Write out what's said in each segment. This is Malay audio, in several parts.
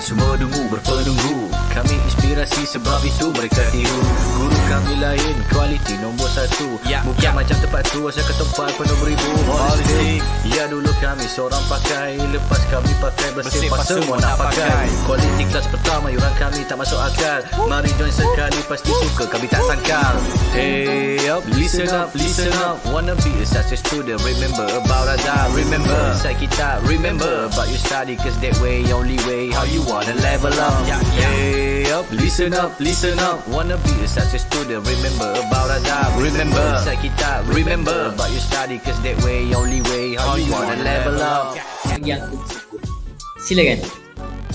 semua dungu berpenunggu. Kami inspirasi sebab itu mereka tiru. Guru kami lain, kualiti nombor 1. Bukan macam tempat tu, asal ke tempat penuh beribu holistik. Ya dulu kami seorang pakai, lepas kami pakai bersepah semua nak pakai. Kualiti kelas pertama, yuran kami tak masuk akal. Mari join sekali, pasti suka kami tak sangkal. Hey up, listen up, listen up. Wanna be a success student, remember about Azhar. Remember inside kita, remember about your study, cause that way, only way, how you wanna level up. Hey up, listen up, listen up. Wanna be a success student, remember about Azhar. Remember inside kita, remember about your study, cause that way, only way, how you wanna level up. Yang aku sebut. Silakan.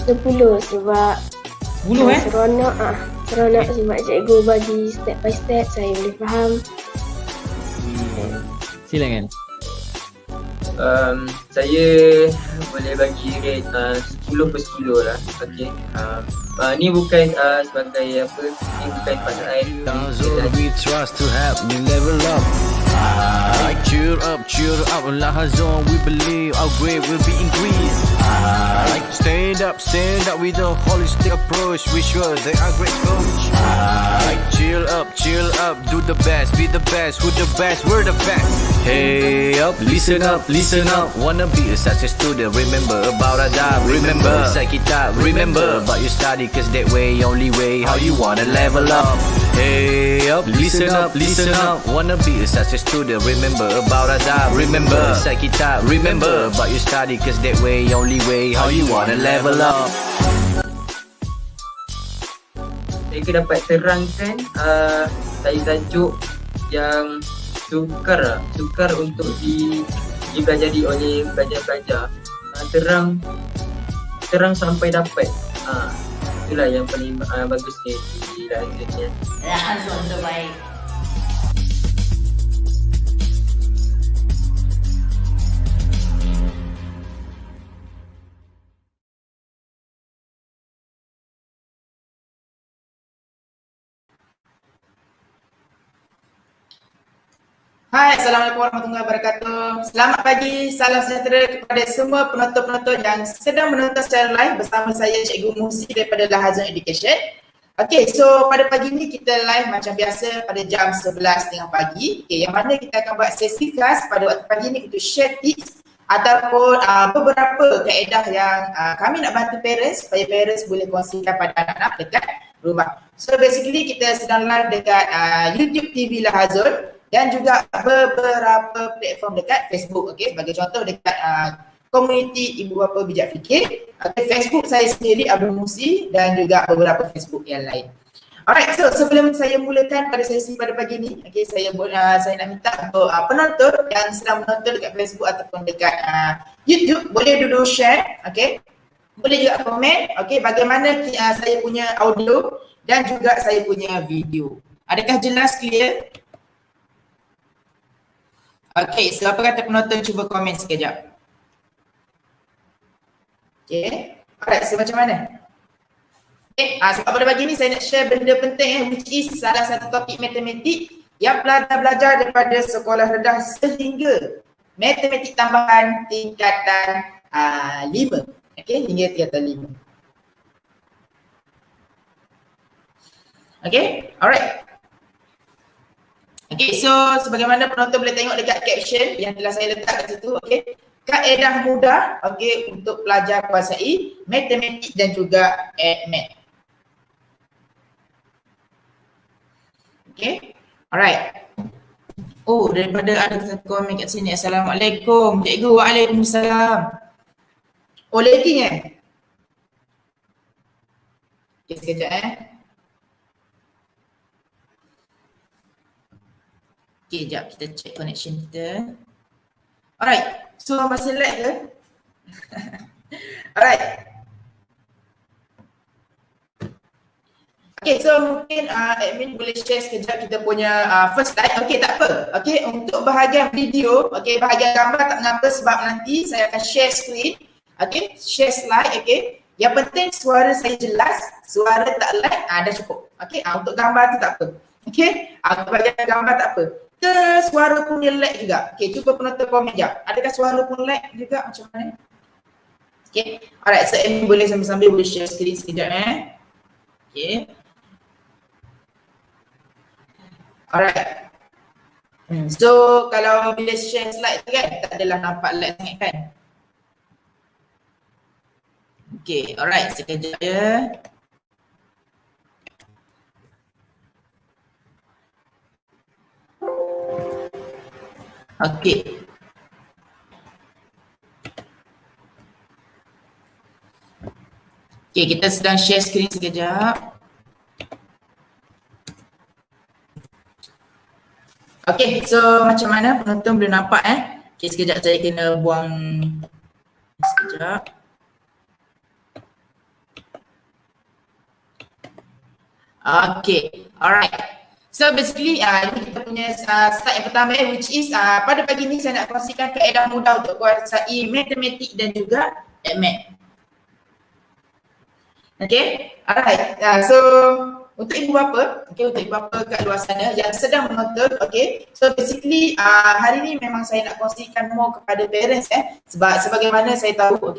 10 sebab 10 seronok seronok sebab cikgu bagi step by step, saya boleh faham. Silakan. Saya boleh bagi rate 10/10 lah. Okey. Ni bukan sebagai apa, ni bukan pasal Lazul, we trust to help me level up. Cheer up, Lahazon, we believe our grade will be increased. Stand up with a holistic approach. We sure they are great coach. Chill up, do the best, be the best, who the best, we're the best. Hey up, listen up, listen up. Wanna be a success student, remember about Azhar. Remember inside kita, remember about your study, cause that way, only way, how you wanna level up. Hey up, listen up, listen up. Wanna be a success student, remember about Azhar. Remember inside kita, remember about your study, cause that way, only way, how you wanna level up. Saya dapat terangkan saya tajuk yang sukar untuk dipelajari oleh pelajar-pelajar. Terang sampai dapat. Itulah yang paling bagusnya di Lahazon. Lahazon terbaik. Hai, Assalamualaikum warahmatullahi wabarakatuh. Selamat pagi, salam sejahtera kepada semua penonton-penonton yang sedang menonton secara live bersama saya Cikgu Musi daripada Lahazon Education. Okay, so pada pagi ni kita live macam biasa pada jam 11.30 pagi. Okay, yang mana kita akan buat sesi kelas pada waktu pagi ni untuk share tips ataupun beberapa kaedah yang kami nak bantu parents supaya parents boleh kongsikan pada anak-anak dekat rumah. So basically kita sedang live dekat YouTube TV Lahazon dan juga beberapa platform dekat Facebook. Okay, sebagai contoh dekat komuniti Ibu Bapa Bijak Fikir, okay, Facebook saya sendiri Abdul Musi dan juga beberapa Facebook yang lain. Alright, so sebelum saya mulakan pada sesi pada pagi ni, okay, saya nak minta untuk penonton yang sedang menonton dekat Facebook ataupun dekat YouTube, boleh dulu share, okay, boleh juga komen, okay, bagaimana saya punya audio dan juga saya punya video. Adakah jelas, clear? Okay, so apa kata penonton, cuba komen sekejap. Okay, alright, so macam mana? Okay, sebab pada pagi ni saya nak share benda penting which is salah satu topik matematik yang belajar daripada sekolah rendah sehingga matematik tambahan tingkatan 5. Okay, hingga tingkatan 5. Okay, alright. Okay, so sebagaimana penonton boleh tengok dekat caption yang telah saya letak kat situ, okay, kaedah mudah, okay, untuk pelajar kuasai matematik dan juga math. Okay, alright. Oh, daripada ada satu komen kat sini. Assalamualaikum, cikgu. Waalaikumsalam. Oh, lagging Okay, sekejap Okay, sekejap kita check connection kita. Alright, so masih lag ke? Alright. Okay, so mungkin admin boleh share sekejap kita punya first slide. Okay, tak apa. Okay, untuk bahagian video, okay, bahagian gambar tak mengapa sebab nanti saya akan share screen. Okay, share slide, okay. Yang penting suara saya jelas, suara tak lag, dah cukup. Okay, untuk gambar tu tak apa. Okay, untuk bahagian gambar tak apa. Ke suara punya lag juga. Okay, cuba penonton komen sekejap. Adakah suara pun lag juga macam mana? Okay. Alright, so Amy boleh sambil-sambil boleh share screen sekejap Okay. Alright. So kalau bila share slide tu kan, tak adalah nampak light sangat kan. Okay, alright, sekejap ya. Okay. Okay, kita sedang share screen sekejap. Okay, so macam mana penonton boleh nampak Okay, sekejap saya kena buang sekejap. Okay, alright. So basically ini kita punya slide yang pertama which is pada pagi ni saya nak kongsikan kaedah mudah untuk kuasai matematik dan juga math. Okay, alright. So untuk ibu bapa, untuk ibu bapa kat luar sana yang sedang menonton, so basically hari ni memang saya nak kongsikan more kepada parents sebab sebagaimana saya tahu,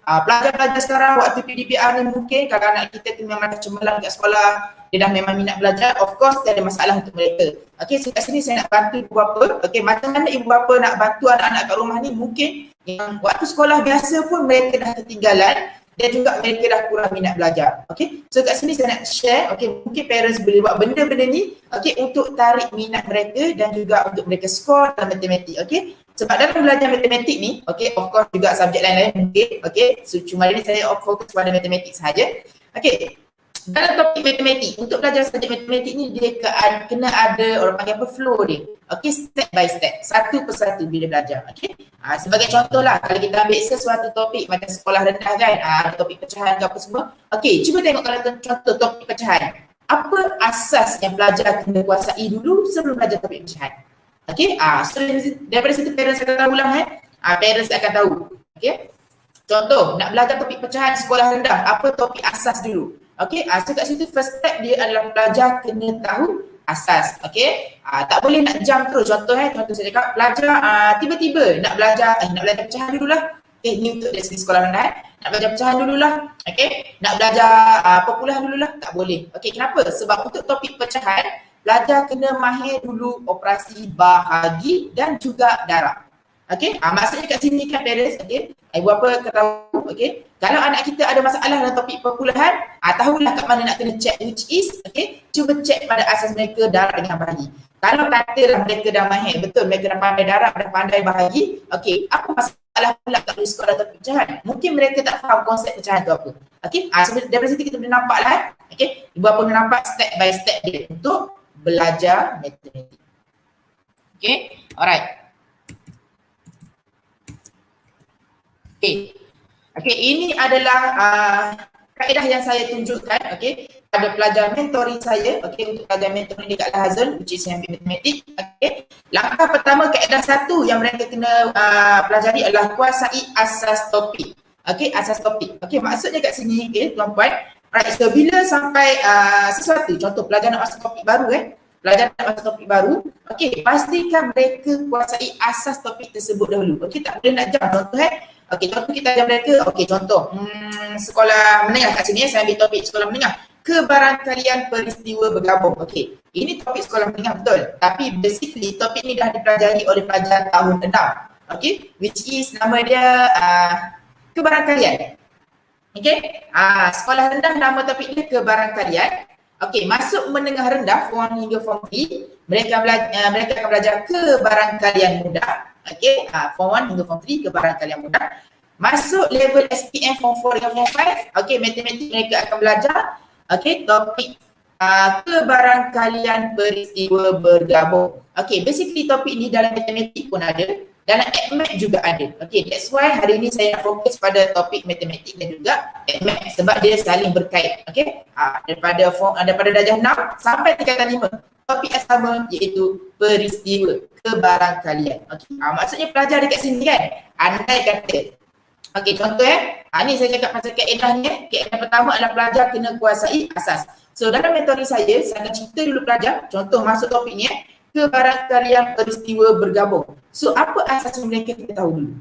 pelajar-pelajar sekarang waktu PDPR ni mungkin kalau anak kita tu memang dah cemerlang kat sekolah, dia dah memang minat belajar, of course dia ada masalah untuk mereka. So kat sini saya nak bantu ibu bapa, macam mana ibu bapa nak bantu anak-anak kat rumah ni mungkin yang waktu sekolah biasa pun mereka dah ketinggalan dan juga mereka dah kurang minat belajar. So kat sini saya nak share, mungkin parents boleh buat benda-benda ni untuk tarik minat mereka dan juga untuk mereka skor dalam matematik. Sebab dalam belajar matematik ni, of course juga subjek lain-lain mungkin, so cuma ni saya fokus pada matematik sahaja. Dalam topik matematik, untuk belajar subjek matematik ni dia kena ada orang panggil apa flow dia. Step by step, satu persatu bila belajar. Sebagai contoh lah, kalau kita ambil sesuatu topik macam sekolah rendah kan, ada topik pecahan ke apa semua. Cuba tengok kalau contoh topik pecahan. Apa asas yang pelajar kena kuasai dulu sebelum belajar topik pecahan? So daripada situ parents akan tahu lah parents akan tahu. Contoh, nak belajar topik pecahan sekolah rendah, apa topik asas dulu? So kat situ first step dia adalah pelajar kena tahu asas. Tak boleh nak jump terus. Contoh saya cakap pelajar tiba-tiba nak belajar pecahan dululah. Ni untuk dari segi sekolah rendah nak belajar pecahan dululah. Nak belajar perpuluhan dululah. Tak boleh. Kenapa? Sebab untuk topik pecahan pelajar kena mahir dulu operasi bahagi dan juga darab. Maksudnya kat sini kan parents, ibu bapa ketahu, kalau anak kita ada masalah dalam topik perpuluhan, tahulah kat mana nak kena check which is, cuba check pada asas mereka darab dengan bahagi. Kalau katalah mereka dah mahir, betul mereka dah pandai darab, dah pandai bahagi, apa masalah pula kat sekolah topik pecahan? Mungkin mereka tak faham konsep pecahan tu apa. Daripada situ kita boleh nampak lah, ibu bapa boleh nampak step by step dia untuk belajar matematik. Alright. Ini adalah kaedah yang saya tunjukkan pada pelajar mentoring saya, untuk pelajar mentoring dekat Al-Hazan which is yang matematik. Langkah pertama kaedah satu yang mereka kena pelajari adalah kuasai asas topik. Asas topik. Maksudnya kat sini tuan-puan, right, so bila sampai sesuatu, contoh pelajar nak masuk topik baru pelajar nak masuk topik baru, pastikan mereka kuasai asas topik tersebut dahulu. Tak boleh nak jump. Contoh kita ajar mereka, contoh sekolah menengah kat sini saya ambil topik sekolah menengah, kebarangkalian peristiwa bergabung. Ini topik sekolah menengah betul, tapi basically topik ni dah dipelajari oleh pelajar tahun 6, which is nama dia kebarangkalian. Sekolah rendah nama topik dia kebarangkalian. Masuk menengah rendah form 1 hingga form 3, mereka akan belajar kebarangkalian mudah. Form 1 hingga form 3 kebarangkalian mudah. Masuk level SPM form 4 hingga form 5, matematik mereka akan belajar topik kebarangkalian peristiwa bergabung. Basically topik ni dalam matematik pun ada, dalam math juga ada. That's why hari ni saya nak fokus pada topik matematik dan juga math sebab dia saling berkait. Daripada darjah 6 sampai tingkatan 5, topik yang sama iaitu peristiwa kebarangkalian. Maksudnya pelajar dekat sini kan, andai kata. Contoh ni saya cakap pasal kaedahnya. Kaedah pertama adalah pelajar kena kuasai asas. So dalam mentoring saya akan cerita dulu pelajar, contoh masuk topik ni kebarangkalian peristiwa bergabung. So apa asas yang mereka kita tahu dulu?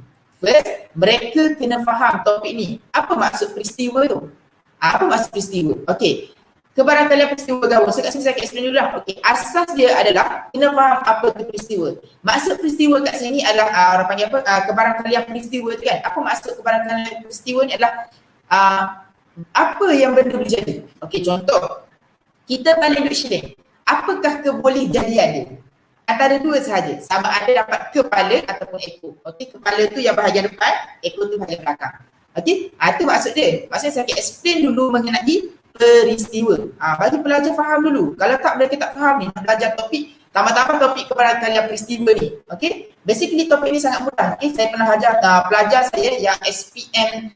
First, mereka kena faham topik ni. Apa maksud peristiwa tu? Apa maksud peristiwa? Okey. Kebarangkalian peristiwa gabung. Saya kat sini saya akan explain dulu lah. Okey. Asas dia adalah kena faham apa tu peristiwa. Maksud peristiwa kat sini adalah orang panggil apa? Kebarangkalian peristiwa tu kan. Apa maksud kebarangkalian peristiwa ni adalah apa yang benda boleh jadi. Okey, contoh. Kita paling duk share. Apakah keboleh jadian dia? Antara dua sahaja. Sama ada dapat kepala ataupun ekor. Okey, kepala tu yang bahagian depan, ekor tu bahagian belakang. Okey, itu maksud dia. Maksudnya saya akan explain dulu mengenai peristiwa. Bagi pelajar faham dulu. Kalau tak, mereka tak faham ni, belajar topik, tambah-tambah topik kebarangkalian peristiwa ni. Okey, basically topik ni sangat mudah. Okey, saya pernah ajar pelajar saya yang SPM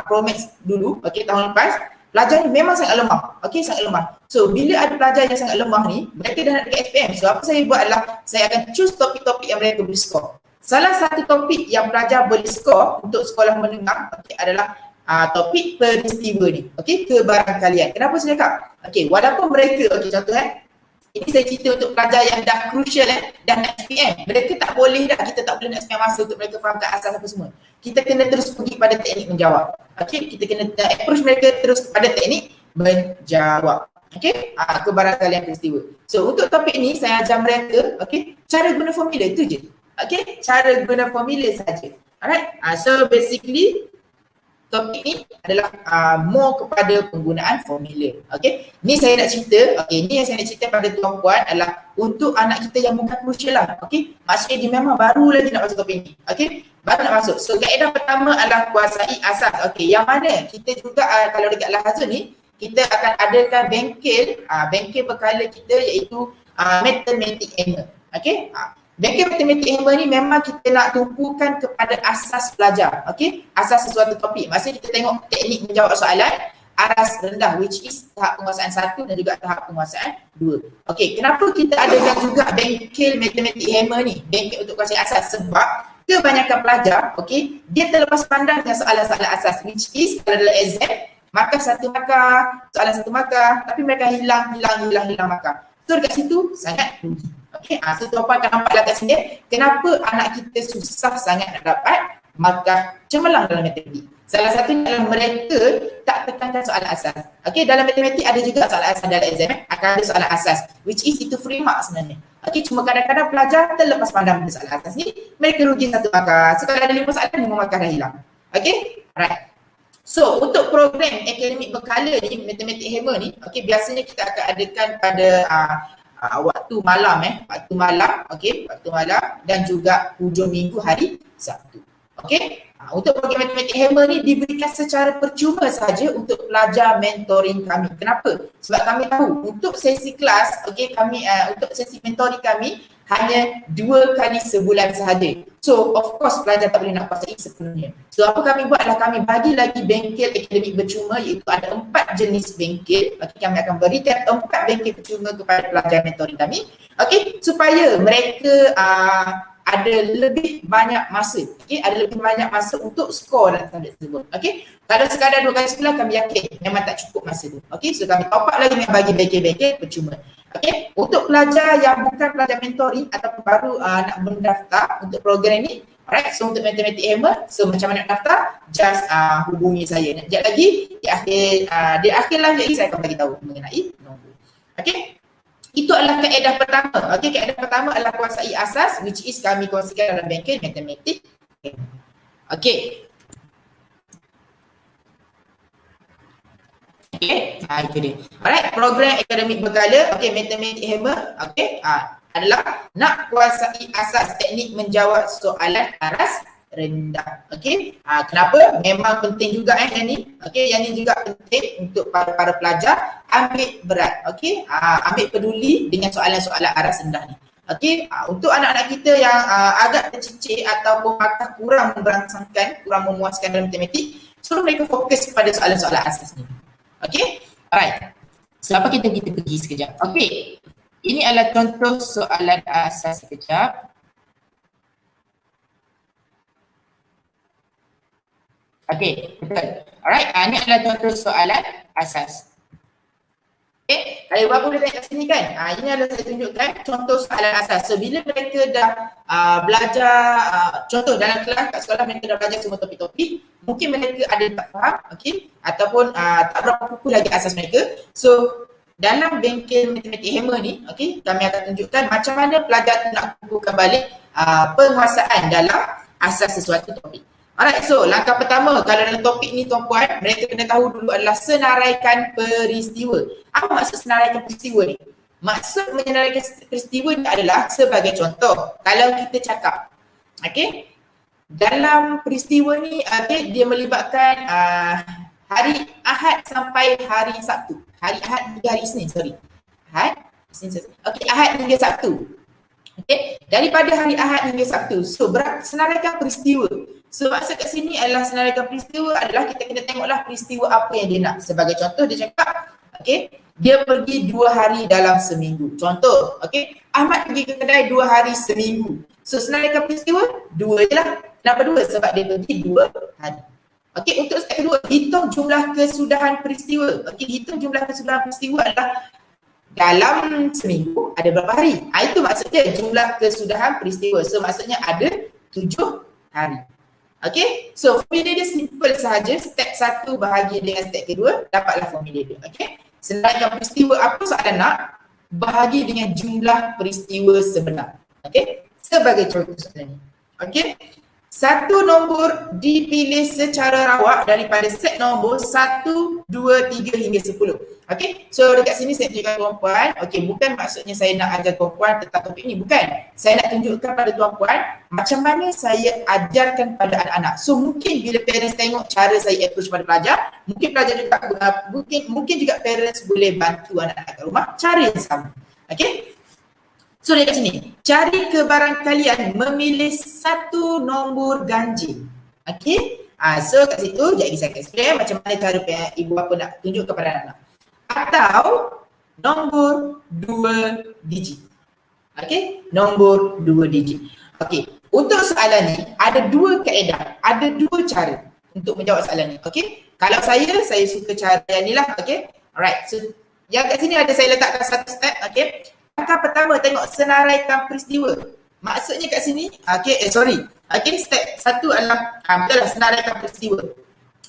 Promax dulu, okey, tahun lepas. Pelajar ni memang sangat lemah. Okey, sangat lemah. So, bila ada pelajar yang sangat lemah ni, mereka dah nak dekat SPM. So, apa saya buat adalah saya akan choose topik-topik yang mereka boleh score. Salah satu topik yang pelajar boleh score untuk sekolah menengah, okey, adalah topik peristiwa ni. Okey, kebarangkalian. Kenapa saya cakap? Okey, walaupun mereka, okey, contoh ini saya cerita untuk pelajar yang dah crucial dah nak SPM. Mereka tak boleh dah, kita tak boleh nak spend masa untuk mereka faham tak asas apa semua. Kita kena terus pergi pada teknik menjawab. Okey, kita kena approach mereka terus pada teknik menjawab. Okey, kebarangkalian peristiwa. So untuk topik ni saya ajar mereka, okey, cara guna formula tu je. Okey, cara guna formula saja. Alright. So basically topik ni adalah more kepada penggunaan formula. Okey, ni saya nak cerita, okey, ni yang saya nak cerita pada tuan puan adalah untuk anak kita yang bukan crucial lah. Okey, maksudnya dia memang baru lagi nak masuk topik ni. Okey, baru nak masuk. So kaedah pertama adalah kuasai asas. Okey, yang mana kita juga kalau dekat Lahazun ni kita akan adakan bengkel, bengkel berkala kita iaitu Mathematic Hammer. Okey, bengkel Mathematic Hammer ni memang kita nak tumpukan kepada asas pelajar. Okey, asas sesuatu topik. Maksudnya kita tengok teknik menjawab soalan aras rendah, which is tahap penguasaan 1 dan juga tahap penguasaan 2. Okey, kenapa kita adakan juga bengkel Mathematic Hammer ni, bengkel untuk kuasai asas? Sebab kebanyakan pelajar, okey, dia terlepas pandang dengan soalan-soalan asas, which is kalau dalam exam markah 1 markah, soalan 1 markah, tapi mereka hilang markah. So dekat situ sangat rugi. Okey, so tuan-puan akan nampaklah kat sini kenapa anak kita susah sangat nak dapat markah cemerlang dalam matematik. Salah satunya adalah mereka tak tekankan soalan asas. Okey, dalam matematik ada juga soalan asas dalam exam, akan ada soalan asas, which is itu free mark sebenarnya. Okey, cuma kadang-kadang pelajar terlepas pandang pada soalan asas ni, mereka rugi 1 markah. So kalau ada 5 soalan, 5 markah dah hilang. Okey, alright. So untuk program akademik berkala ni, Mathematic Hammer ni, okey, biasanya kita akan adakan pada waktu malam waktu malam, okey, waktu malam dan juga hujung minggu hari Sabtu. Okey, untuk program Mathematic Hammer ni diberikan secara percuma saja untuk pelajar mentoring kami. Kenapa? Sebab kami tahu untuk sesi kelas, okey, kami untuk sesi mentoring kami hanya 2 kali sebulan sahaja. So of course pelajar tak boleh nak kuasai sepenuhnya. So apa kami buat adalah kami bagi lagi bengkel akademik percuma, iaitu ada 4 jenis bengkel. Okay, kami akan berikan 4 bengkel percuma kepada pelajar mentoring kami. Okey, supaya mereka ada lebih banyak masa. Okey, ada lebih banyak masa untuk skor dalam subjek tersebut. Okey, kalau sekadar 2 kali sebulan kami yakin memang tak cukup masa tu. Okey, so kami top up lagi dengan bagi bengkel-bengkel percuma. Okey, untuk pelajar yang bukan pelajar mentoring ataupun baru nak mendaftar untuk program ni, alright, so untuk Mathematic Hammer, so macam mana nak daftar? Just hubungi saya. Sekejap lagi di akhir live ni saya akan bagi tahu mengenai nombor. Okey, itu adalah kaedah pertama. Okey, kaedah pertama adalah kuasai asas, which is kami kongsikan dalam bengkel Mathematic Hammer. Okey. Okay, itu dia. Alright, program akademik berkala, okay, Mathematic Hammer, okay, adalah nak kuasai asas teknik menjawab soalan aras rendah. Okay, kenapa? Memang penting juga yang ni. Okay, yang ni juga penting untuk para pelajar ambil berat. Okay, ambil peduli dengan soalan-soalan aras rendah ni. Okay, untuk anak-anak kita yang agak tercicir ataupun markah kurang memberangsangkan, kurang memuaskan dalam matematik, suruh mereka fokus pada soalan-soalan asas ni. Okay, alright. So apa kita pergi sekejap. Okay, ini adalah contoh soalan asas sekejap. Okay, betul. Alright, ini adalah contoh soalan asas. Okay, kalau ibu bapa boleh tengok kat sini kan. Ini adalah saya tunjukkan contoh soalan asas. So bila mereka dah belajar, contoh dalam kelas kat sekolah mereka dah belajar semua topik-topik, mungkin mereka ada tak faham, okay, ataupun tak berapa kukuh lagi asas mereka. So dalam bengkel matematik hammer ni, okay, kami akan tunjukkan macam mana pelajar tu nak kukuhkan balik penguasaan dalam asas sesuatu topik. Alright, so langkah pertama kalau dalam topik ni tuan-puan, mereka kena tahu dulu adalah senaraikan peristiwa. Apa maksud senaraikan peristiwa ni? Maksud menyenaraikan peristiwa ni adalah sebagai contoh. Kalau kita cakap, okay, dalam peristiwa ni, okay, dia melibatkan hari Ahad sampai hari Sabtu. Hari Ahad hingga hari Isnin, sorry. Ahad, Isnin, okay, Ahad hingga Sabtu. Okay, daripada hari Ahad hingga Sabtu. So, senaraikan peristiwa. So maksud kat sini adalah senaraikan peristiwa adalah kita kena tengoklah peristiwa apa yang dia nak. Sebagai contoh dia cakap, okay, dia pergi 2 hari dalam seminggu. Contoh, okay, Ahmad pergi ke kedai 2 hari seminggu. So senaraikan peristiwa 2 je lah. Kenapa 2? Sebab dia pergi 2 hari. Okay, untuk step kedua, hitung jumlah kesudahan peristiwa. Okay, hitung jumlah kesudahan peristiwa adalah dalam seminggu ada berapa hari. Itu maksudnya jumlah kesudahan peristiwa. So maksudnya ada 7 hari. Okay, so formula dia simple sahaja. Step 1 bahagi dengan step kedua, dapatlah formula dia. Okay, senaraikan peristiwa apa soalan nak, bahagi dengan jumlah peristiwa sebenar. Okay, sebagai contoh soalan ni. Okay, satu nombor dipilih secara rawak daripada set nombor 1, 2, 3 hingga 10. Okay, so dekat sini saya tunjukkan tuan-puan. Okay, bukan maksudnya saya nak ajar tuan-puan tentang topik ni, bukan. Saya nak tunjukkan pada tuan-puan macam mana saya ajarkan pada anak-anak. So mungkin bila parents tengok cara saya approach pada pelajar, mungkin pelajar juga, mungkin juga parents boleh bantu anak-anak kat rumah cara yang sama. Okay, so dekat sini, cari kebarangkalian memilih satu nombor ganjil. Okay, so kat situ, jadi saya akan explain macam mana cara ibu bapa nak tunjuk kepada anak-anak. Atau nombor 2 digit. Okay, nombor 2 digit. Okay, untuk soalan ni ada 2 kaedah, ada 2 cara untuk menjawab soalan ni. Okay, kalau saya suka cara yang ni lah. Okay, alright, so yang kat sini ada saya letakkan satu step. Okay, langkah pertama tengok senaraikan peristiwa. Maksudnya kat sini, okay, okay, step 1 adalah betul lah, senaraikan peristiwa.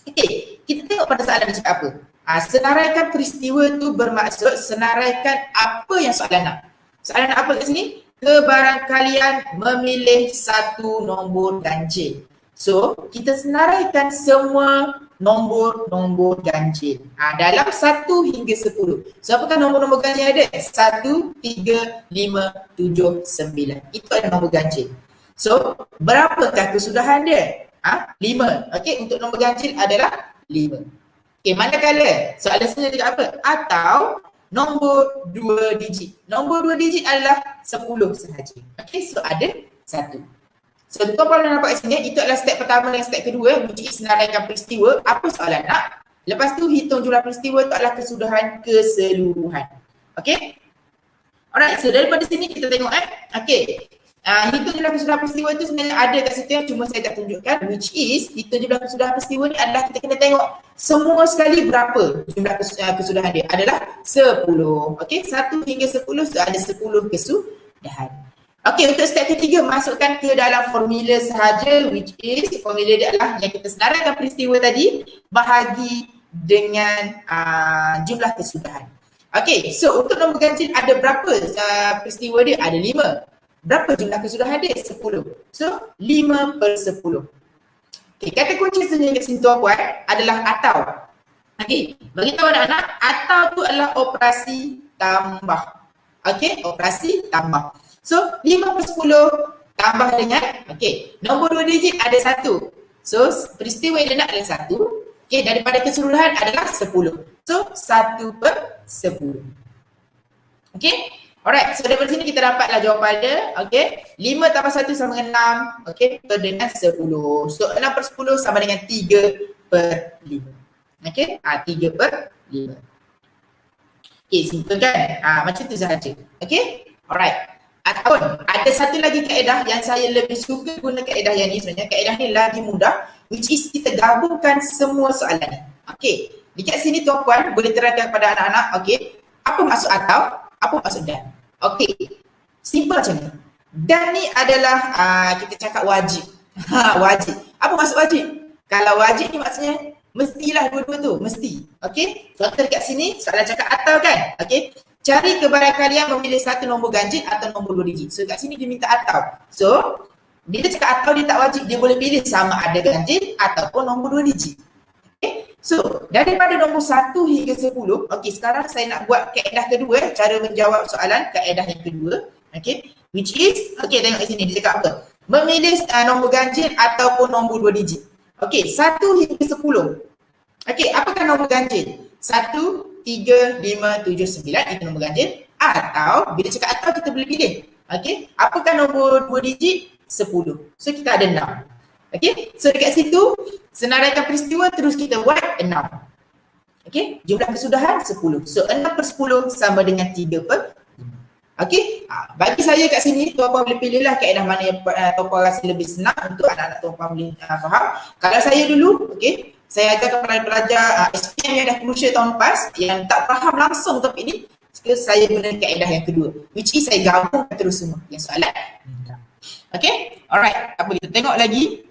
Okay, kita tengok pada soalan ni cakap apa. Senaraikan peristiwa tu bermaksud senaraikan apa yang soalan nak. Soalan nak apa kat sini? Kebarangkalian memilih satu nombor ganjil. So, kita senaraikan semua nombor-nombor ganjil dalam 1 hingga 10. So, apakah nombor-nombor ganjil ada? 1, 3, 5, 7, 9. Itu adalah nombor ganjil. So, berapakah kesudahan dia? 5. Okey, untuk nombor ganjil adalah 5. Okay, manakala soalan saya cakap apa? Atau nombor 2 digit. Nombor 2 digit adalah 10 sahaja. Okay, so ada 1. So tuan-puan dan nampak kat sini, itu adalah step pertama dan step kedua, which is senaraikan peristiwa. Apa soalan nak? Lepas tu hitung jumlah peristiwa itu adalah kesudahan keseluruhan. Okay. Alright, so daripada sini kita tengok Okay. Hitung jumlah kesudahan peristiwa itu sebenarnya ada kat situ yang cuma saya tak tunjukkan, which is hitung jumlah kesudahan peristiwa ni adalah kita kena tengok semua sekali berapa jumlah kesudahan dia adalah 10. Okey, 1 hingga 10 so ada 10 kesudahan. Okey, untuk step ketiga masukkan ke dalam formula sahaja, which is formula dia adalah yang kita senaraikan peristiwa tadi bahagi dengan jumlah kesudahan. Okey, so untuk nombor ganjil ada berapa peristiwa dia? Ada 5. Berapa jumlah kesudahan dia? 10. So, 5/10. Okay, kata kunci sebenarnya kat sini tuan-puan adalah atau. Okay, bagi tahu anak-anak, atau tu adalah operasi tambah. Okay, operasi tambah. So, 5/10 tambah dengan, okay, nombor 2 digit ada 1. So, peristiwa yang dia nak adalah 1. Okay, daripada keseluruhan adalah 10. So, 1/10. Okay. Alright, so daripada sini kita dapatlah jawapan dia. Okay, 5 tambah 1 sama dengan 6. Okay, so dengan 10. So 6/10 sama dengan 3/5. Okay, 3/5. Okay, simple kan? Macam tu sahaja. Okay, alright. Ataupun ada satu lagi kaedah yang saya lebih suka guna kaedah yang ni sebenarnya. Kaedah ni lagi mudah, which is kita gabungkan semua soalan ni. Okay, dekat sini tuan-puan boleh terangkan kepada anak-anak. Okay, Apa maksud atau? Apa maksud dan? Okey. Simple macam ni. Dan ni adalah kita cakap wajib. Wajib. Apa maksud wajib? Kalau wajib ni maksudnya mestilah dua-dua tu, mesti. Okey? Contoh dekat sini soalan cakap atau kan? Okey. Cari kebarangkalian memilih satu nombor ganjil atau nombor 2 digit. So kat sini dia minta atau. So bila cakap atau dia tak wajib, dia boleh pilih sama ada ganjil ataupun nombor 2 digit. Okay. So daripada nombor 1 hingga 10, okey sekarang saya nak buat kaedah kedua, cara menjawab soalan kaedah yang kedua. Okey, which is, okey tengok kat sini dia cakap apa? Memilih nombor ganjil ataupun nombor 2 digit. Okey, 1 hingga 10. Okey, apakah nombor ganjil? 1, 3, 5, 7, 9 itu nombor ganjil. Atau bila cakap atau kita boleh pilih. Okey, apakah nombor 2 digit? 10. So kita ada 6. Okey, so dekat situ senaraikan peristiwa terus kita buat 6. Okey, jumlah kesudahan 10. So 6/10 sama dengan 3/5. Okey, bagi saya kat sini tuan-puan boleh pilihlah kaedah mana yang tuan-puan rasa lebih senang untuk anak-anak tuan-puan boleh faham. Kalau saya dulu, okey, saya ajar kepada pelajar SPM yang dah crucial tahun lepas yang tak faham langsung topik ni, saya guna kaedah yang kedua, which is saya gabungkan terus semua yang soalan. Okey, alright, apa kita tengok lagi.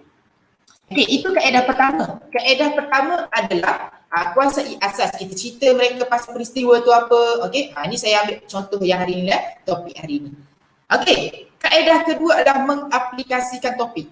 Okey, itu kaedah pertama. Kaedah pertama adalah kuasai asas. Kita cerita mereka pasal peristiwa tu apa. Okey, ni saya ambil contoh yang hari ni lah, topik hari ni. Okey, kaedah kedua adalah mengaplikasikan topik.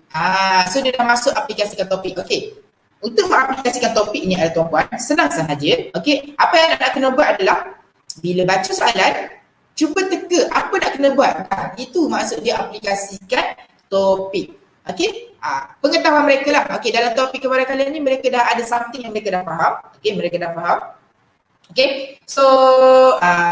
So dia dah masuk aplikasikan topik. Okey, untuk mengaplikasikan topik ni ada tuan-puan, senang sahaja. Okey, apa yang nak kena buat adalah bila baca soalan, cuba teka apa nak kena buat. Itu maksud dia aplikasikan topik. Okey, pengetahuan mereka lah. Okey, dalam topik kepada kalian ni mereka dah ada something yang mereka dah faham. Okey, mereka dah faham. Okey, so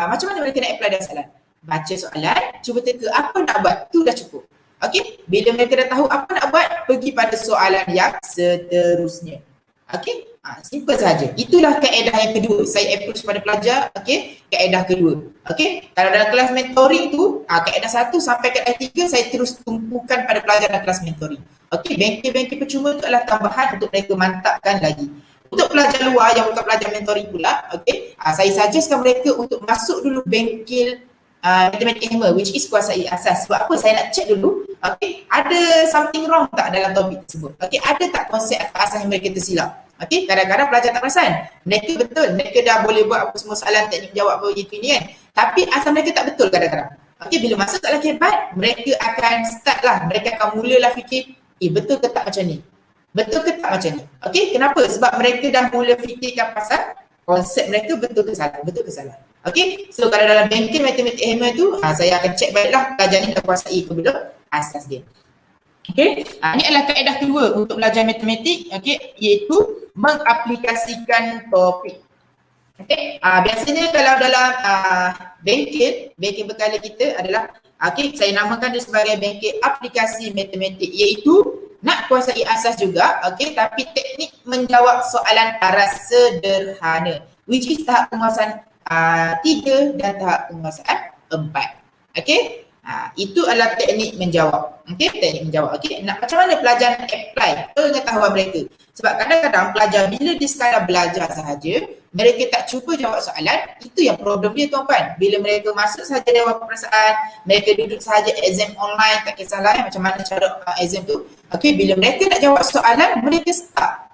macam mana mereka nak apply dalam soalan? Baca soalan, cuba teka apa nak buat, tu dah cukup. Okey, bila mereka dah tahu apa nak buat, pergi pada soalan yang seterusnya. Okey, simple saja. Itulah kaedah yang kedua. Saya approach pada pelajar, okey, kaedah kedua. Okey, kalau dalam kelas mentoring tu, kaedah 1 sampai kaedah 3 saya terus tumpukan pada pelajar dalam kelas mentoring. Okey, bengkel-bengkel percuma itu adalah tambahan untuk mereka mantapkan lagi. Untuk pelajar luar yang bukan pelajar mentoring pula, okey, saya suggestkan mereka untuk masuk dulu bengkel matematik hammer, which is kuasai asas. Sebab apa? Saya nak check dulu, okey, ada something wrong tak dalam topik tersebut? Okey, ada tak konsep atau asas yang mereka tersilap? Okey, kadang-kadang pelajar tak perasan. Mereka betul, mereka dah boleh buat apa semua soalan teknik jawab apa gitu ni kan. Tapi asal mereka tak betul kadang-kadang. Okey, bila masuk soalan kebat, mereka akan start lah, mereka akan mulalah fikir, betul ke tak macam ni? Betul ke tak macam ni? Okey, kenapa? Sebab mereka dah mula fikirkan pasal konsep mereka betul ke salah, betul ke salah. Okey, so kalau dalam bengkel matematik hammer tu, saya akan check baiklah pelajar ni dah kuasai ke belum asas dia. Okey, ini adalah kaedah kedua untuk belajar matematik, okey, iaitu mengaplikasikan topik. Okey, biasanya kalau dalam bengkel berkala kita adalah, okey, saya namakan dia sebagai bengkel aplikasi matematik, iaitu nak kuasai asas juga, okey, tapi teknik menjawab soalan paras sederhana, which is tahap penguasaan 3 dan tahap penguasaan 4. Okey, itu adalah teknik menjawab. Okey, teknik menjawab. Okey, macam mana pelajar nak apply pengetahuan mereka? Sebab kadang-kadang pelajar bila dia sekadar belajar sahaja, mereka tak cuba jawab soalan, itu yang problem dia tuan-tuan. Bila mereka masuk sahaja dewan perasaan, mereka duduk sahaja exam online, tak kisahlah macam mana cara exam tu. Okey, bila mereka nak jawab soalan, mereka stuck.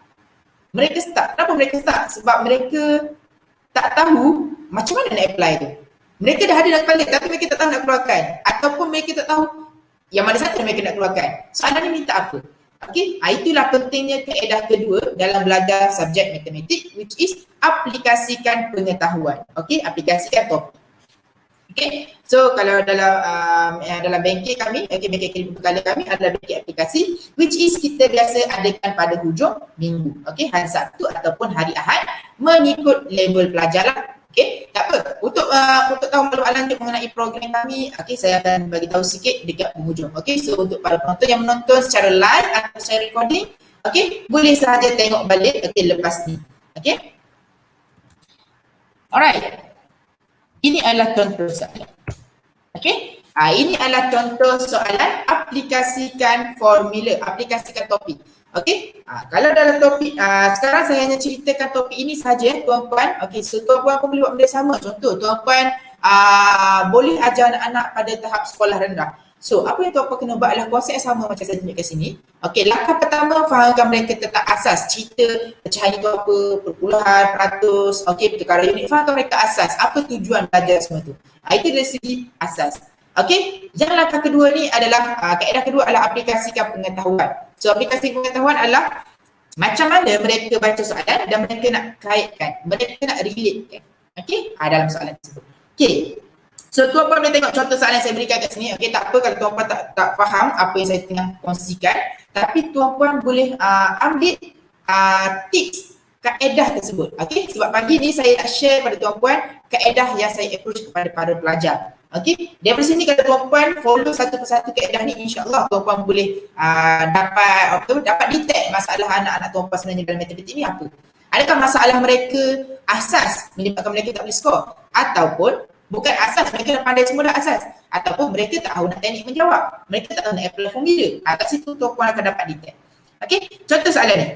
Mereka stuck. Kenapa mereka stuck? Sebab mereka tak tahu macam mana nak apply tu. Mereka dah ada dalam kepala tapi mereka tak tahu nak keluarkan. Ataupun mereka tak tahu yang mana satu mereka nak keluarkan. Soalan ni minta apa? Okey, itulah pentingnya kaedah kedua dalam belajar subjek matematik, which is aplikasikan pengetahuan. Okey, aplikasikan topik. Okey, so kalau dalam bengkel kami, okey, bengkel kirim bekal kami adalah bengkel aplikasi, which is kita biasa adakan pada hujung minggu. Okey, hari Sabtu ataupun hari Ahad mengikut level pelajar lah. Okey, tak apa. Untuk tahu maklumat lanjut mengenai program kami, okey, saya akan bagi tahu sikit dekat penghujung. Okey, so untuk para penonton yang menonton secara live atau secara recording, okey, boleh sahaja tengok balik okey lepas ni. Okey. Alright. Ini adalah contoh soalan. Okey. Ini adalah contoh soalan aplikasikan formula, aplikasikan topik. Okey, kalau dalam topik sekarang saya hanya ceritakan topik ini saja tuan-puan. Okey, so tuan-puan pun boleh buat benda sama. Contoh tuan-puan boleh ajar anak-anak pada tahap sekolah rendah. So, apa yang tuan-puan kena buat adalah konsep yang sama macam saya tunjuk kat sini. Okey, langkah pertama fahamkan mereka tentang asas cerita pecahan itu apa, perpuluhan, peratus, okey, pertukaran unit. Fahamkan mereka asas, apa tujuan belajar semua tu. Itu dari segi asas. Okey, yang langkah kedua ni adalah kaedah kedua adalah aplikasikan pengetahuan. So, aplikasi pengetahuan adalah macam mana mereka baca soalan dan mereka nak kaitkan, mereka nak relatekan. Okey, dalam soalan tersebut. Okey. So, tuan-puan boleh tengok contoh soalan yang saya berikan kat sini. Okey, tak apa kalau tuan-puan tak faham apa yang saya tengah kongsikan, tapi tuan-puan boleh ambil tips kaedah tersebut. Okey, sebab pagi ni saya nak share pada tuan-puan kaedah yang saya approach kepada para pelajar. Okey, daripada sini kalau tuan-puan follow satu persatu kaedah ni, insya-Allah tuan-puan boleh dapat detect masalah anak-anak tuan-puan sebenarnya dalam matematik ni apa. Adakah masalah mereka asas menyebabkan mereka tak boleh skor, ataupun bukan asas, mereka dah pandai semua dah asas, ataupun mereka tak tahu nak teknik menjawab, mereka tak tahu nak apply formula. Kat situ tuan-puan akan dapat detect. Okey, contoh soalan ni.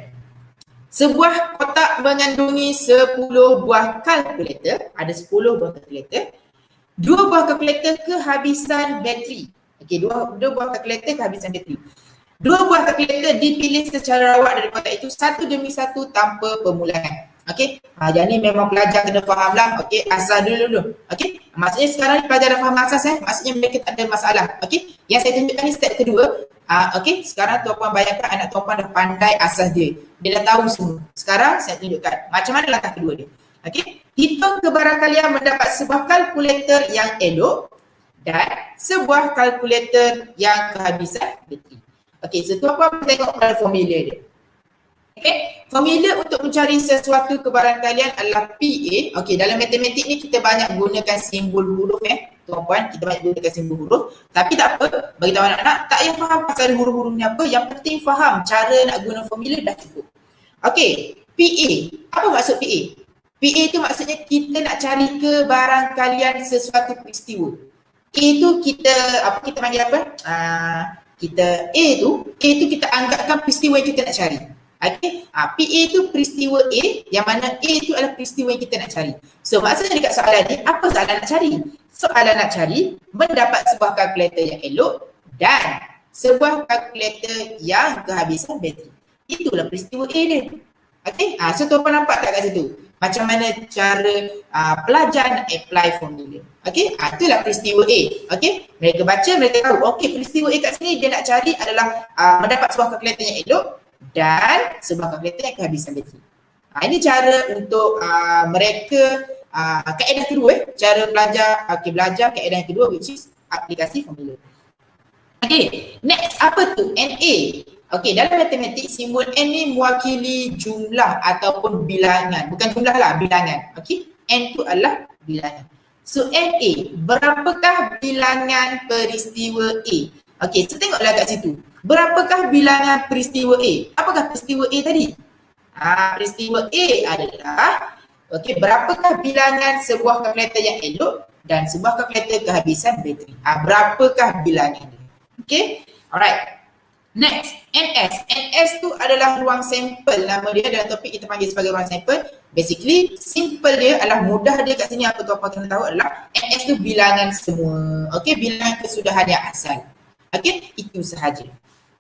Sebuah kotak mengandungi 10 buah kalkulator, ada 10 buah kalkulator. 2 buah kalkulator kehabisan bateri. Okey, dua buah kalkulator kehabisan bateri. 2 buah kalkulator dipilih secara rawat dari kotak itu satu demi satu tanpa permulaan. Okey, jadi ni memang pelajar kena faham lah. Okey, asas dulu. Okey, maksudnya sekarang pelajar dah faham asas maksudnya mereka tak ada masalah. Okey, yang saya tunjukkan ni step kedua. Okey, sekarang tuan-puan bayangkan anak tuan-puan dah pandai asas dia. Dia dah tahu semua. Sekarang saya tunjukkan macam mana langkah kedua dia. Okey, hitung kebarangkalian mendapat sebuah kalkulator yang elok dan sebuah kalkulator yang kehabisan bateri. Okey, so tuan-puan tengok pada formula dia. Okey, formula untuk mencari sesuatu kebarangkalian adalah PA. Okey, dalam matematik ni kita banyak gunakan simbol huruf tuan-puan, kita banyak gunakan simbol huruf. Tapi tak apa, bagi tahu anak-anak tak payah faham pasal huruf-huruf ni apa, yang penting faham cara nak guna formula dah cukup. Okey, PA. Apa maksud PA? PA tu maksudnya kita nak cari kebarangkalian sesuatu peristiwa. A tu kita panggil apa? Kita A tu kita anggapkan peristiwa yang kita nak cari. Okey, PA tu peristiwa A, yang mana A tu adalah peristiwa yang kita nak cari. So maksudnya dekat soalan ni, apa soalan nak cari? Soalan nak cari mendapat sebuah kalkulator yang elok dan sebuah kalkulator yang kehabisan bateri. Itulah peristiwa A dia. Okey, so tuan-puan nampak tak kat situ? Macam mana cara pelajar nak apply formula. Okey, itulah peristiwa A. Okey, mereka baca, mereka tahu. Okey, peristiwa A kat sini dia nak cari adalah mendapat sebuah kalkulator yang elok dan sebuah kalkulator yang kehabisan bateri. Ini cara untuk mereka kaedah kedua cara belajar kaedah yang kedua, which is aplikasi formula. Okey, next apa tu? NA. Okey, dalam matematik simbol N ni mewakili jumlah ataupun bilangan. Bukan jumlah lah, bilangan. Okey, N tu adalah bilangan. So NA, berapakah bilangan peristiwa A? Okey, so tengoklah kat situ. Berapakah bilangan peristiwa A? Apakah peristiwa A tadi? Peristiwa A adalah, okey, berapakah bilangan sebuah kalkulator yang elok dan sebuah kalkulator kehabisan bateri? Berapakah bilangan dia? Okey, alright. Next, NS. NS tu adalah ruang sampel. Nama dia dalam topik kita panggil sebagai ruang sampel. Basically, simple dia adalah mudah dia kat sini, apa tuan-puan kena tahu adalah NS tu bilangan semua. Okey, bilangan kesudahan yang asal. Okey, itu sahaja.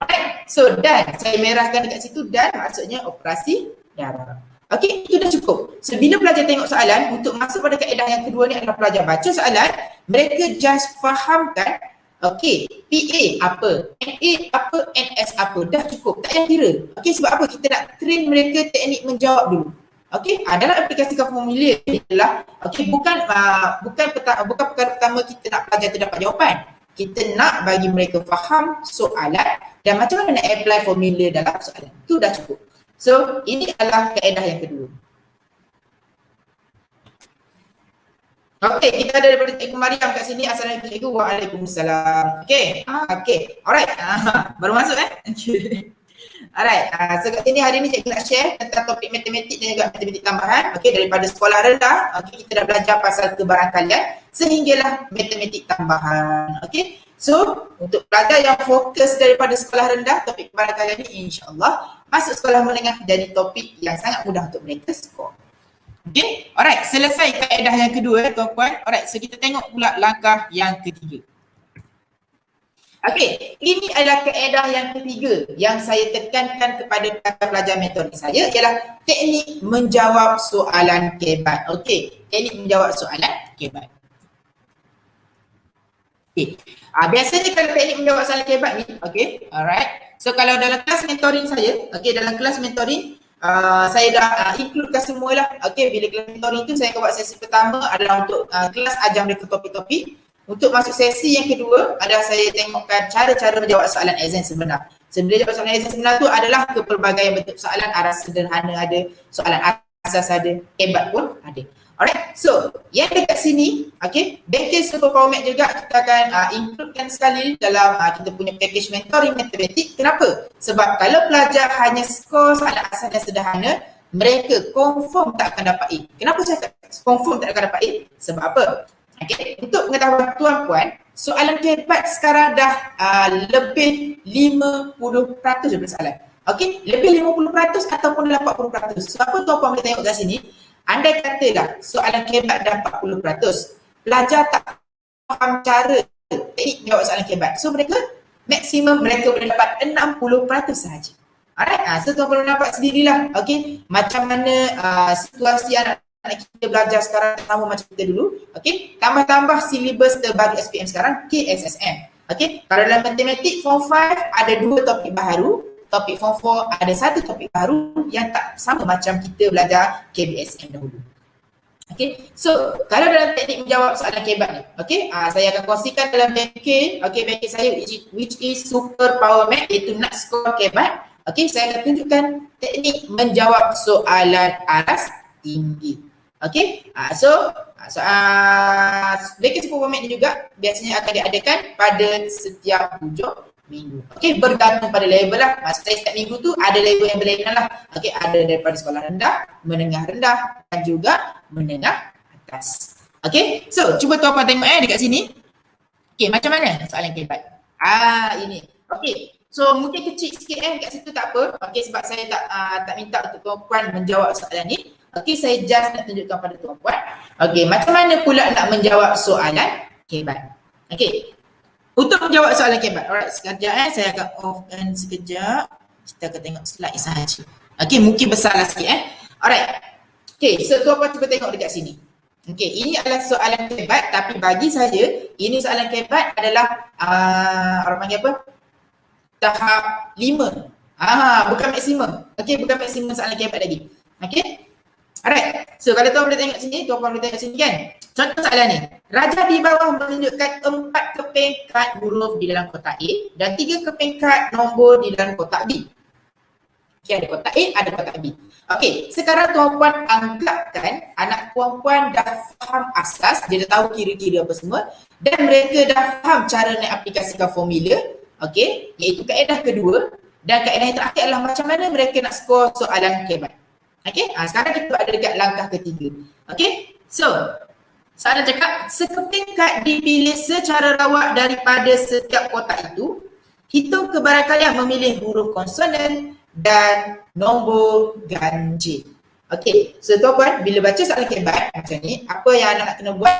Alright, so dan saya merahkan dekat situ dan maksudnya operasi darab. Okey, itu dah cukup. So bila pelajar tengok soalan, untuk masuk pada kaedah yang kedua ni adalah pelajar baca soalan, mereka just fahamkan, okey, PA apa, NA apa, NS apa, dah cukup, tak payah kira. Okey, sebab apa? Kita nak train mereka teknik menjawab dulu. Okey, dalam aplikasikan formula ni adalah, okey, bukan perkara pertama kita nak pelajar tu dapat jawapan. Kita nak bagi mereka faham soalan dan macam mana nak apply formula dalam soalan. Itu dah cukup. So, ini adalah kaedah yang kedua. Okey, kita ada daripada Cikgu Mariam kat sini. Assalamualaikum Cikgu. Waalaikumsalam. Okey. Okey. Alright. Baru masuk Okay. Alright. So kat sini hari ni Cikgu nak share tentang topik matematik dan juga matematik tambahan. Okey, daripada sekolah rendah. Okey, kita dah belajar pasal kebarangkalian sehinggalah matematik tambahan. Okey. So, untuk pelajar yang fokus daripada sekolah rendah, topik kebarangkalian ni insya-Allah masuk sekolah menengah jadi topik yang sangat mudah untuk mereka skor. Okay, alright, selesai kaedah yang kedua tuan-puan. Alright, so kita tengok pula langkah yang ketiga. Okay, ini adalah kaedah yang ketiga yang saya tekankan kepada pelajar mentoring saya ialah teknik menjawab soalan kebat. Okay, teknik menjawab soalan kebat. Okay. Biasanya kalau teknik menjawab soalan kebat ni, okay, alright. So kalau dalam kelas mentoring saya, okay, dalam kelas mentoring, saya dah includekan semualah. Okay, bila kelas mentoring tu saya akan buat sesi pertama adalah untuk kelas ajar mereka topik-topik. Untuk masuk sesi yang kedua adalah saya tengokkan cara-cara menjawab soalan exam sebenar. Sebenarnya jawab soalan exam sebenar tu adalah kepelbagaian bentuk soalan, arah sederhana ada, soalan asas ada, hebat pun ada. Alright, so yang dekat sini, okay, package Super Power Math juga kita akan includekan sekali dalam kita punya package mentoring matematik. Kenapa? Sebab kalau pelajar hanya skor soalan asas yang sederhana, mereka confirm tak akan dapat A. Kenapa saya cakap confirm tak akan dapat A? Sebab apa? Okay, untuk pengetahuan tuan-puan, soalan kebat sekarang dah lebih 50% daripada soalan. Okay, lebih 50% ataupun 80%. So apa tuan-puan boleh tengok kat sini? Andai katalah soalan kebat dah 40%, pelajar tak faham cara teknik menjawab soalan kebat. So mereka, maksimum mereka boleh dapat 60% sahaja. Alright, so tuan-puan boleh nampak sendirilah, okay, macam mana situasi anak kita belajar sekarang sama macam kita dulu. Okey, tambah-tambah silibus terbaru SPM sekarang KSSM. Okey, kalau dalam matematik form 5 ada 2 topik baru, topik form 4 ada 1 topik baru yang tak sama macam kita belajar KBSM dahulu. Okey, so kalau dalam teknik menjawab soalan kebat ni, okey, saya akan kongsikan dalam banking, okey, banking saya which is Super Power Math, iaitu nak skor kebat. Okey, saya akan tunjukkan teknik menjawab soalan aras tinggi. Okay, banking Super Power Math ni juga biasanya akan diadakan pada setiap hujung minggu. Okay, bergantung pada level lah. Maksudnya setiap minggu tu ada level yang berlainan lah. Okay, ada daripada sekolah rendah, menengah rendah dan juga menengah atas. Okay, so cuba tuan-puan tengok dekat sini. Okay, macam mana soalan kebat? Ini. Okay, so mungkin kecil sikit kat situ tak apa. Okay, sebab saya tak minta untuk tuan-puan menjawab soalan ni. Okey, saya just nak tunjukkan pada tuan-puan. Okey, macam mana pula nak menjawab soalan kebat? Okey, untuk menjawab soalan kebat, alright, sekejap saya akan off-kan sekejap. Kita akan tengok slide sahaja. Okey, mungkin besarlah sikit Alright. Okey, so tuan-puan cuba tengok dekat sini. Okey, ini adalah soalan kebat tapi bagi saya, ini soalan kebat adalah orang panggil apa? Tahap 5. Bukan maksimum. Okey, bukan maksimum soalan kebat lagi. Okey. Alright, so kalau tuan boleh tengok sini, tuan boleh tengok sini kan. Contoh soalan ni, raja di bawah menunjukkan 4 kepingkat huruf di dalam kotak A dan 3 kepingkat nombor di dalam kotak B. Okay, ada kotak A, ada kotak B. Okay, sekarang tuan-puan anggapkan anak puan-puan dah faham asas, dia dah tahu kira-kira apa semua dan mereka dah faham cara nak aplikasikan formula, okay, iaitu kaedah kedua dan kaedah yang terakhir adalah macam mana mereka nak skor soalan kebat. Okay, sekarang kita ada dekat langkah ketiga. Okay, so soalan cakap, sekepingkat dipilih secara rawak daripada setiap kotak itu. Hitung kebarangkalian memilih huruf konsonan dan nombor ganjil. Okay, so tuan-puan, bila baca soalan kebat macam ni, apa yang anak nak kena buat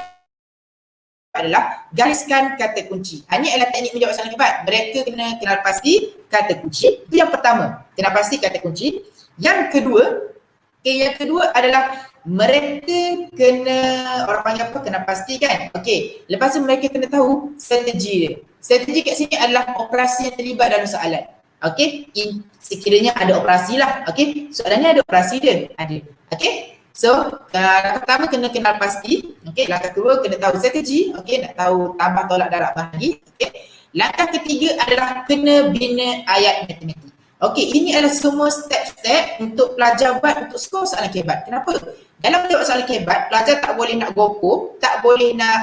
adalah gariskan kata kunci. Ini adalah teknik menjawab soalan kebat. Mereka kena kenal pasti kata kunci. Itu yang pertama, kenal pasti kata kunci. Yang kedua adalah mereka kena, orang panggil apa, kena pastikan. Okey, lepas tu mereka kena tahu strategi dia. Strategi kat sini adalah operasi yang terlibat dalam soalan. Okey, sekiranya ada operasi lah. Okey, soalan ni ada operasi dia. Ada. Okey, so langkah pertama kena kenal pasti. Okey, langkah kedua kena tahu strategi. Okey, nak tahu tambah tolak darab bahagi. Okey, langkah ketiga adalah kena bina ayat matematik. Okey, ini adalah semua step-step untuk pelajar buat untuk skor soalan kebat. Kenapa? Dalam menjawab soalan kebat, pelajar tak boleh nak gopoh, tak boleh nak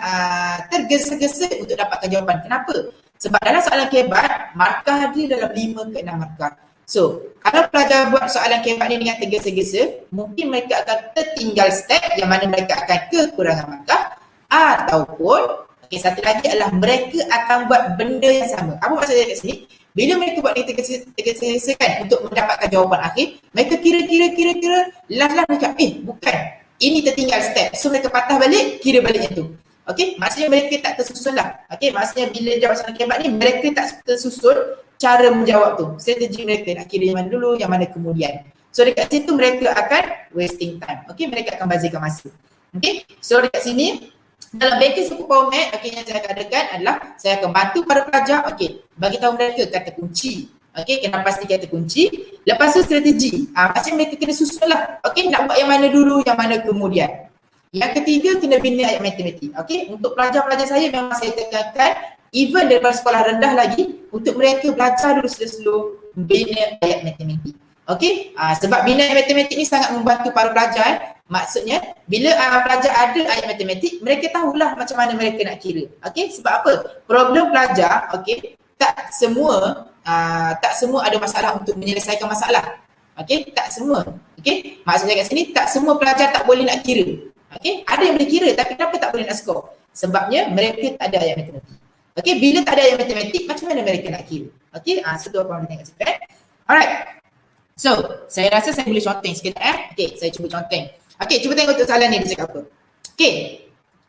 tergesa-gesa untuk dapatkan jawapan. Kenapa? Sebab dalam soalan kebat, markah dia dalam 5 ke 6 markah. So, kalau pelajar buat soalan kebat ni dengan tergesa-gesa, mungkin mereka akan tertinggal step yang mana mereka akan kekurangan markah ataupun, okey, satu lagi adalah mereka akan buat benda yang sama. Apa maksud saya kat sini? Bila mereka buat intercase kan untuk mendapatkan jawapan akhir, mereka kira last mereka bukan, ini tertinggal step. So mereka patah balik, kira balik yang tu. Okey, maksudnya mereka tak tersusun lah. Okey, maksudnya bila jawab soalan kebat ni, mereka tak tersusun cara menjawab tu. Strategi mereka nak kira yang mana dulu, yang mana kemudian. So dekat situ mereka akan wasting time. Okey, mereka akan bazirkan masa. Okey, so dekat sini dalam baking super power mat, okey, yang saya akan adakan adalah saya akan bantu para pelajar, okey, bagi tahu mereka kata kunci. Okey, kena pasti kata kunci. Lepas tu strategi. Maksudnya mereka kena susun lah. Okey, nak buat yang mana dulu, yang mana kemudian. Yang ketiga, kena bina ayat matematik. Okey, untuk pelajar-pelajar saya memang saya tekankan even daripada sekolah rendah lagi untuk mereka belajar dulu slow-slow bina ayat matematik. Okey, sebab bina ayat matematik ni sangat membantu para pelajar. Maksudnya bila pelajar ada ayat matematik, mereka tahulah macam mana mereka nak kira. Okey, sebab apa? Problem pelajar, okey, tak semua ada masalah untuk menyelesaikan masalah. Okey, tak semua. Okey, maksudnya kat sini tak semua pelajar tak boleh nak kira. Okey, ada yang boleh kira tapi kenapa tak boleh nak skor? Sebabnya mereka tak ada ayat matematik. Okey, bila tak ada ayat matematik, macam mana mereka nak kira? Okey, so apa yang tengok sikit. Alright. So, saya rasa saya boleh conteng sikit Okey, saya cuba conteng. Okey, cuba tengok untuk soalan ni dia cakap apa. Okey.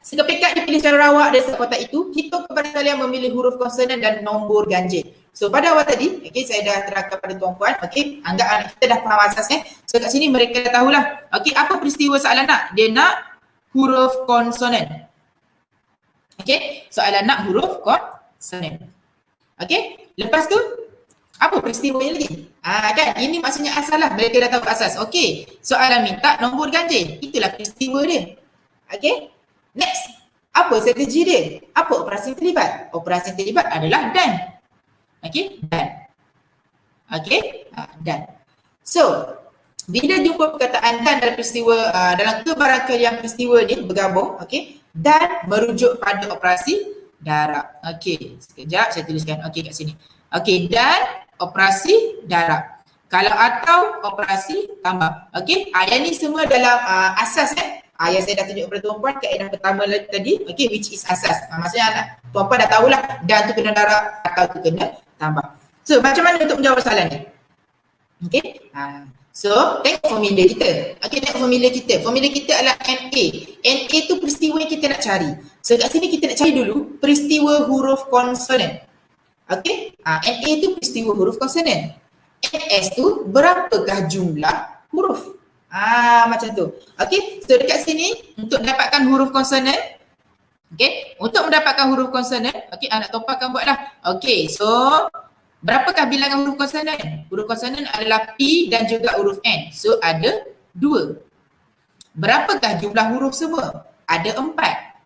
Seketika dipilih secara rawak dari kotak itu, hitung kepada kalian memilih huruf konsonan dan nombor ganjil. So pada awal tadi, okey, saya dah terangkan pada tuan-puan, okey, anggap anak kita dah faham asasnya. So kat sini mereka dah tahulah. Okey, apa peristiwa soalan nak? Dia nak huruf konsonan. Okey, soalan nak huruf konsonan. Okey, lepas tu apa peristiwa yang lagi? Kan, ini maksudnya asal lah. Mereka dah tahu asas. Okey, soalan minta nombor ganjil. Itulah peristiwa dia. Okey, next. Apa strategi dia? Apa operasi yang terlibat? Operasi yang terlibat adalah dan. Okey, dan. Okey, dan. So, bila jumpa perkataan dan dalam peristiwa, dalam kebarangkalian peristiwa ni bergabung, okey, dan merujuk pada operasi darab. Okey, sekejap saya tuliskan okey kat sini. Okey, dan operasi darab. Kalau atau operasi tambah. Okey, yang ni semua dalam asas yang saya dah tunjuk kepada tuan-puan kaedah pertama tadi, okey, which is asas. Maksudnya tuan-puan dah tahulah dan tu kena darab atau tu kena tambah. So, macam mana untuk menjawab soalan ni? Okey, so, tengok formula kita. Okey, tengok formula kita. Formula kita adalah NA. NA tu peristiwa yang kita nak cari. So, kat sini kita nak cari dulu peristiwa huruf konsonan. Okey, NA tu peristiwa huruf konsonan. NS tu berapakah jumlah huruf? Macam tu. Okey, so dekat sini untuk mendapatkan huruf konsonan. Okey, untuk mendapatkan huruf konsonan, okey, anak topak akan buatlah. Okey, so berapakah bilangan huruf konsonan? Huruf konsonan adalah P dan juga huruf N. So ada 2. Berapakah jumlah huruf semua? Ada 4.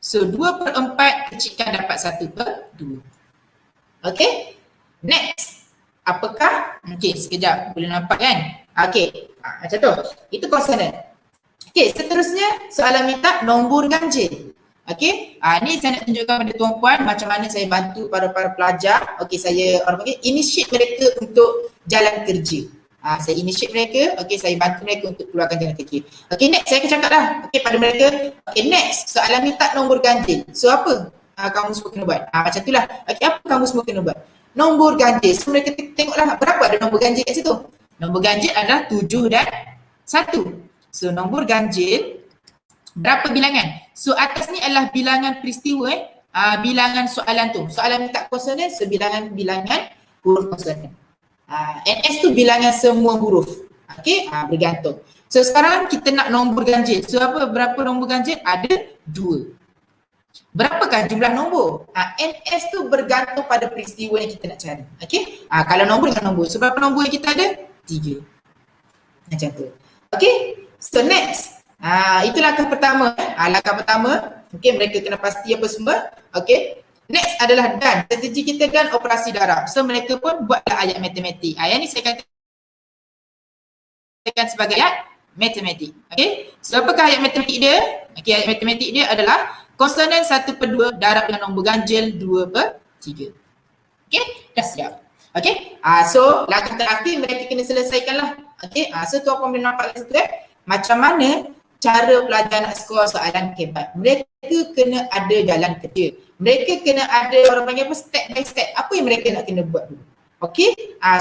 So 2/4 kecilkan dapat 1/2. Okey. Next. Apakah? Okey, sekejap. Boleh nampak kan? Okey. Macam tu. Itu konsonan. Okey, seterusnya soalan minta nombor ganjil. Okey, ni saya nak tunjukkan pada tuan-puan macam mana saya bantu para pelajar. Okey, saya initiate mereka untuk jalan kerja. Saya initiate mereka, okey, saya bantu mereka untuk keluarkan jalan kerja. Okey, next saya akan cakap lah, okey, pada mereka. Okey, next, soalan minta nombor ganjil. So apa kamu semua kena buat? Macam itulah. Okey, apa kamu semua kena buat? Nombor ganjil. So mereka tengoklah berapa ada nombor ganjil kat situ. Nombor ganjil adalah 7 dan 1. So nombor ganjil berapa bilangan? So atas ni adalah bilangan peristiwa bilangan soalan tu. Soalan minta konsonan, so bilangan huruf konsonan. NS tu bilangan semua huruf. Okey, bergantung. So sekarang kita nak nombor ganjil. So berapa nombor ganjil? Ada 2. Berapakah jumlah nombor? NS tu bergantung pada peristiwa yang kita nak cari. Okey, kalau nombor dengan nombor. So berapa nombor yang kita ada? 3. Macam tu. Okey, so next. Itu langkah pertama. Langkah pertama, okey, mereka kena pasti apa semua. Okey. Next adalah dan. Strategi kita dan operasi darab. So mereka pun buatlah ayat matematik. Yang ni saya katakan sebagai ayat matematik. Okey. So apakah ayat matematik dia? Okey, ayat matematik dia adalah konsonan 1/2 darab dengan nombor ganjil 2/3. Okey, dah siap. Okey. So langkah terakhir mereka kena selesaikanlah. Okey. So tuan-puan boleh nampak kat situ macam mana cara pelajar nak skor soalan kebat. Mereka kena ada jalan kerja. Mereka kena ada orang panggil apa, step by step. Apa yang mereka nak kena buat dulu. Okay,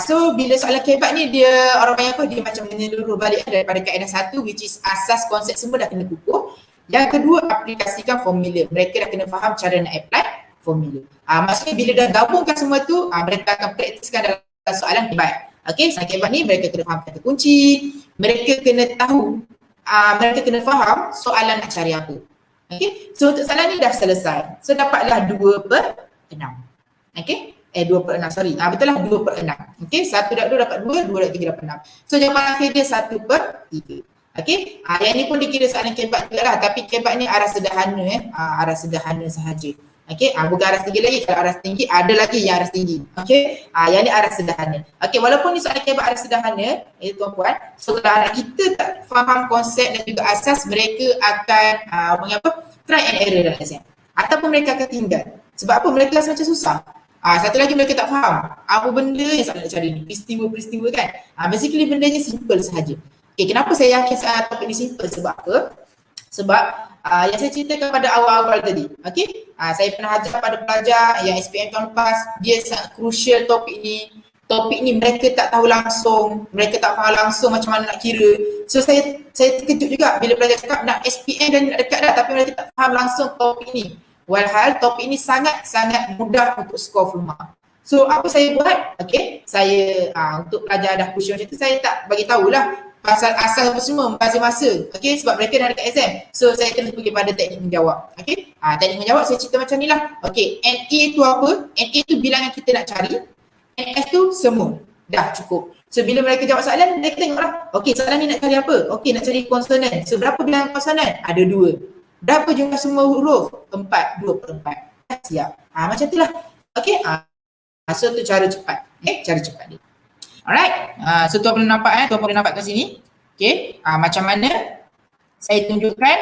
so bila soalan kebat ni dia orang panggil apa? Dia macam menyeluruh balik daripada kaedah satu, which is asas konsep semua dah kena kukuh. Yang kedua, aplikasikan formula. Mereka dah kena faham cara nak apply formula. Maksudnya bila dah gabungkan semua tu, mereka akan praktiskan dalam soalan kebat. Okay, soalan kebat ni mereka kena faham kata kunci, mereka kena tahu, mereka kena faham soalan nak cari apa. Okay, so untuk soalan ni dah selesai. So dapatlah 2/6. Okay. 2/6, sorry. Betul lah 2/6. Okay, 1/2 dapat 2, 2/3 dapat 6. So jawapan akhir dia 1/3. Okay, yang ni pun dikira soalan kebat juga lah. Tapi kebat ni arah sederhana arah sederhana sahaja. Okay, bukan arah tinggi lagi. Kalau arah tinggi, ada lagi yang arah tinggi. Okay, yang ni arah sederhana. Okay, walaupun ni soalan kebat arah sederhana, tuan-puan, so kalau anak kita tak faham konsep dan juga asas, mereka akan try and error dalam exam. Ataupun mereka akan tinggal. Sebab apa? Mereka rasa macam susah. Satu lagi mereka tak faham apa benda yang saya nak cari ni, peristiwa-peristiwa kan. Basically bendanya simple sahaja. Okay, kenapa saya yakin topik ni simple? Sebab apa? Sebab yang saya ceritakan pada awal-awal tadi. Okay, saya pernah ajar pada pelajar yang SPM tahun lepas, dia sangat crucial topik ni. Topik ni mereka tak tahu langsung, mereka tak faham langsung macam mana nak kira. So saya terkejut juga bila pelajar cakap nak SPM dan nak dekat dah, tapi mereka tak faham langsung topik ni. Walhal topik ini sangat-sangat mudah untuk skor full mark. So apa saya buat? Okay, saya untuk pelajar dah crucial macam tu, saya tak bagi tahulah pasal asal apa semua masa-masa. Okay, sebab mereka dah dekat exam. So saya kena pergi pada teknik menjawab. Okay, teknik menjawab saya cerita macam ni lah. Okay, NA tu apa? NA tu bilangan kita nak cari. NS tu semua. Dah cukup. So bila mereka jawab soalan, mereka tengoklah. Okay, soalan ni nak cari apa? Okay, nak cari konsonan. So berapa bilangan konsonan? Ada 2. Berapa jumlah semua huruf? 4, 2/4. Siap. Macam tu lah. Okay. So tu cara cepat. Cara cepat dia. Alright. So tuan boleh nampak tuan boleh nampak kat sini. Okay. Macam mana saya tunjukkan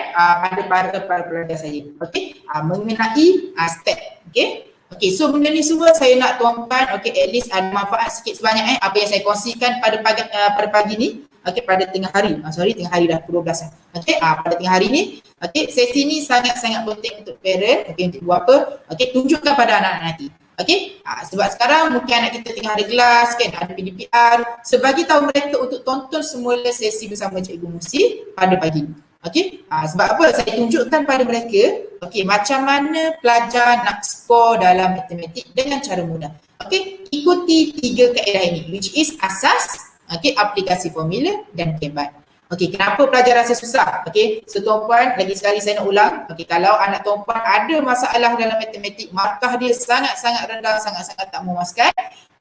pada pelajar saya. Okay. Mengenai step. Okay. Okay, so benda ni semua saya nak tuan-tuan, okay, at least ada manfaat sikit sebanyak apa yang saya kongsikan pada pagi ni. Okay, pada tengah hari. Tengah hari dah pukul 12 Okay, pada tengah hari ni, okay, sesi ni sangat-sangat penting untuk parent, okay, untuk buat apa? Okay, tunjukkan pada anak-anak nanti. Okay, sebab sekarang mungkin anak kita tengah ada kelas kan, ada PDPR. So bagi tahu mereka untuk tonton semula sesi bersama Cikgu Musi pada pagi ni. Okay, sebab apa? Saya tunjukkan pada mereka, okay, macam mana pelajar nak skor dalam matematik dengan cara mudah. Okay, ikuti 3 kaedah ini, which is asas, okay, aplikasi formula dan kebat. Okay, kenapa pelajar rasa susah? Okay, so tuan-puan, lagi sekali saya nak ulang. Okay, kalau anak tuan-puan ada masalah dalam matematik, markah dia sangat-sangat rendah, sangat-sangat tak memuaskan,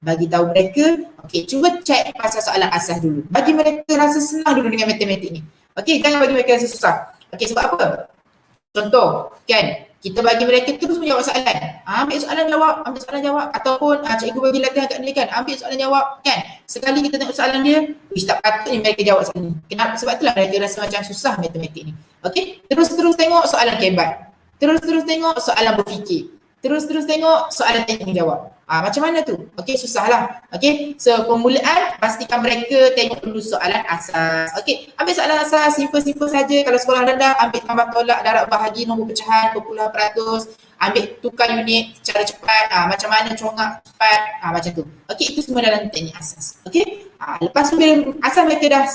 bagi tahu mereka, okay, cuba cek pasal soalan asas dulu. Bagi mereka rasa senang dulu dengan matematik ni. Okay, jangan bagi mereka rasa susah. Okay, sebab apa? Contoh, kan, kita bagi mereka terus menjawab soalan. Ambil soalan jawab. Ataupun cikgu bagi latihan kat dia kan, ambil soalan jawab kan. Sekali kita tengok soalan dia, tak patutnya mereka jawab soalan ni. Kenapa? Sebab itulah mereka rasa macam susah matematik ni. Okay, terus-terus tengok soalan kebat. Terus-terus tengok soalan berfikir. Terus-terus tengok soalan teknik menjawab. Macam mana tu? Okay, susah lah. Okay, so permulaan pastikan mereka tengok dulu soalan asas. Okay, ambil soalan asas, simple-simple saja. Kalau sekolah rendah, ambil tambah tolak, darab bahagi, nombor pecahan, perpuluhan peratus. Ambil tukar unit secara cepat. Macam mana congak cepat. Macam tu. Okay, itu semua dalam teknik asas. Okay, lepas tu bila asas mereka dah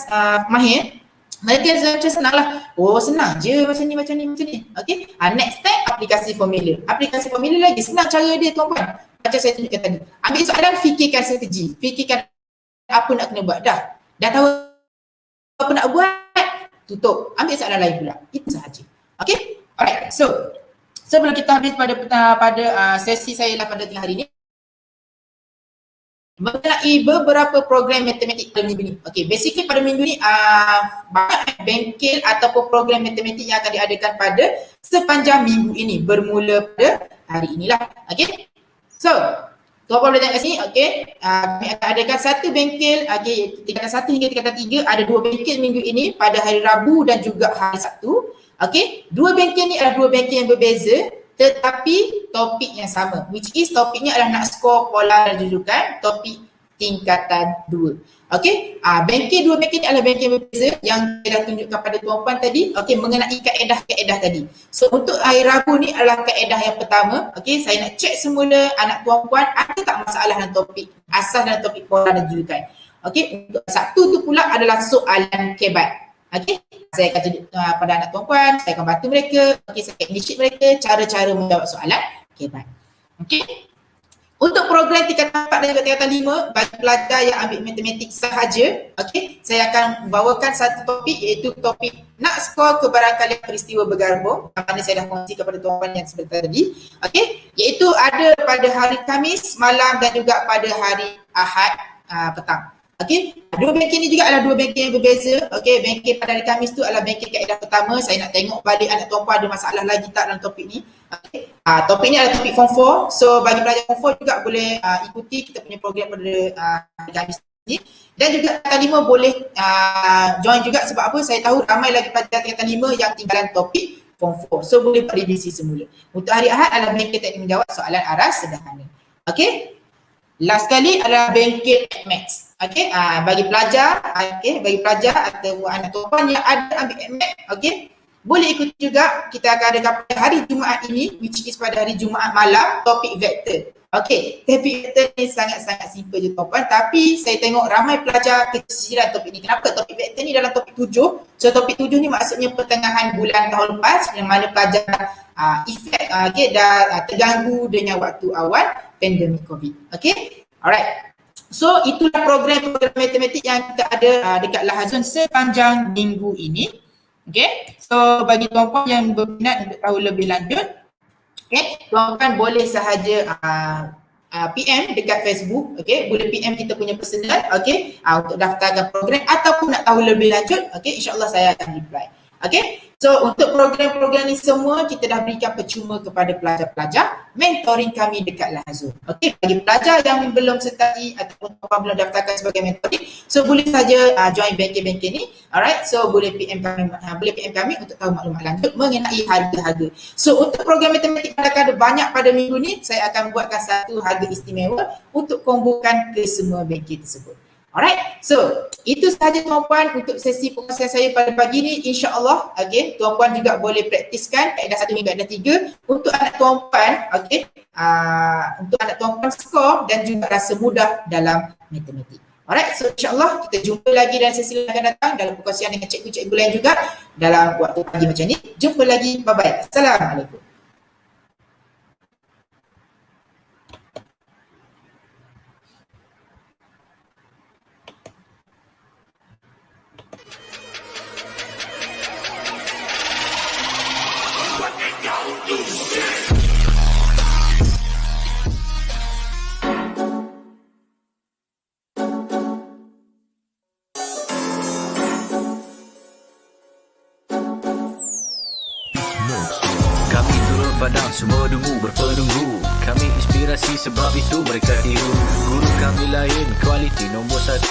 mahir, mereka macam senang lah. Oh, senang je macam ni. Okay, next step aplikasi formula. Aplikasi formula lagi senang cara dia tuan-puan. Macam saya tunjukkan tadi. Ambil soalan, fikirkan strategi. Fikirkan apa nak kena buat. Dah tahu apa nak buat, tutup. Ambil soalan lain pula. Itu sahaja. Okay, alright. So sebelum kita habis pada sesi saya lah pada tengah hari ni, mengenai beberapa program matematik pada minggu ni. Okay, basically pada minggu ni banyak bengkel ataupun program matematik yang akan diadakan pada sepanjang minggu ini bermula pada hari inilah. Okay, so tuan-puan boleh tengok kat sini. Okay, kami akan adakan satu bengkel, okay, tingkatan 1 hingga tingkatan 3. Ada 2 bengkel minggu ini pada hari Rabu dan juga hari Sabtu. Okay, 2 bengkel ni adalah 2 bengkel yang berbeza, tetapi topik yang sama, which is topiknya adalah nak skor pola dan kedudukan. Topik tingkatan 2. Okey, bengkel dua bengkel ni adalah bengkel berbeza yang saya dah tunjukkan pada tuan-puan tadi, okey, mengenai kaedah-kaedah tadi. So untuk hari Rabu ni adalah kaedah yang pertama. Okey, saya nak cek semula anak tuan-puan ada tak masalah dalam topik asas dalam topik pola dan julukan. Okey, untuk Sabtu tu pula adalah soalan kebat. Okey, saya akan tunjuk pada anak tuan-puan, saya akan bantu mereka, okey, saya akan initiate mereka cara-cara menjawab soalan kebat. Okey. Untuk program tingkatan 4 dan juga tingkatan 5 bagi pelajar yang ambil matematik sahaja, okey, saya akan bawakan satu topik iaitu topik nak skor kebarangkalian peristiwa bergabung yang mana saya dah kongsi kepada tuan-tuan yang sebentar tadi, okey, iaitu ada pada hari Khamis malam dan juga pada hari Ahad petang. Okey, dua bengkel ni juga adalah dua bengkel yang berbeza. Okey, bengkel pada hari Khamis tu adalah bengkel kaedah pertama. Saya nak tengok balik anak tuan-puan ada masalah lagi tak dalam topik ni. Okey, topik ni adalah topik form 4. So bagi pelajar form 4 juga boleh ikuti kita punya program pada hari Khamis ni. Dan juga tingkatan 5 boleh join juga sebab apa? Saya tahu ramai lagi pelajar tingkatan 5 yang tinggalan topik form 4. So boleh buat revisi semula. Untuk hari Ahad adalah bengkel teknik menjawab soalan aras sederhana. Okey. Last sekali adalah bengkel Maths. Okey, bagi pelajar, bagi pelajar atau anak tuan yang ada ambil Maths, okey, boleh ikut juga. Kita akan ada pada hari Jumaat ini, which is pada hari Jumaat malam, topik vektor. Okey, topik vektor ni sangat-sangat simple je tuan-tuan, tapi saya tengok ramai pelajar kecicilan topik ni. Kenapa? Topik vektor ni dalam topik 7. So topik 7 ni maksudnya pertengahan bulan tahun lepas yang mana pelajar efek dah terganggu dengan waktu awal pandemik COVID. Okay, alright. So itulah program matematik yang kita ada dekat Lahazun sepanjang minggu ini. Okay, so bagi tuan-puan yang berminat untuk tahu lebih lanjut, okay, tuan-puan boleh sahaja PM dekat Facebook, okay, boleh PM kita punya personal, okay, untuk daftarkan program ataupun nak tahu lebih lanjut, okay, insyaAllah saya akan reply. Okay, so untuk program-program ni semua kita dah berikan percuma kepada pelajar-pelajar mentoring kami dekat Lahazun. Okay, bagi pelajar yang belum sertai ataupun belum daftarkan sebagai mentoring, so boleh saja join bengkel-bengkel ni. Alright, so boleh PM kami untuk tahu maklumat lanjut mengenai harga-harga. So untuk program matematik pada kada banyak pada minggu ni, saya akan buatkan satu harga istimewa untuk kombokan ke semua bengkel tersebut. Alright, so itu sahaja tuan-puan untuk sesi pengurusan saya pada pagi ni, insya-Allah. Okay, tuan-puan juga boleh praktiskan kaedah 1 hingga kaedah 3 untuk anak tuan-puan, okay, untuk anak tuan-puan skor dan juga rasa mudah dalam matematik. Alright, so insya-Allah kita jumpa lagi dalam sesi yang akan datang dalam perkongsian dengan cikgu-cikgu lain juga dalam waktu pagi macam ni. Jumpa lagi, bye-bye. Assalamualaikum. Kami turun padang, semua dungu berpenunggu. Kami inspirasi sebab itu mereka tiru. Guru kami lain, kualiti nombor 1.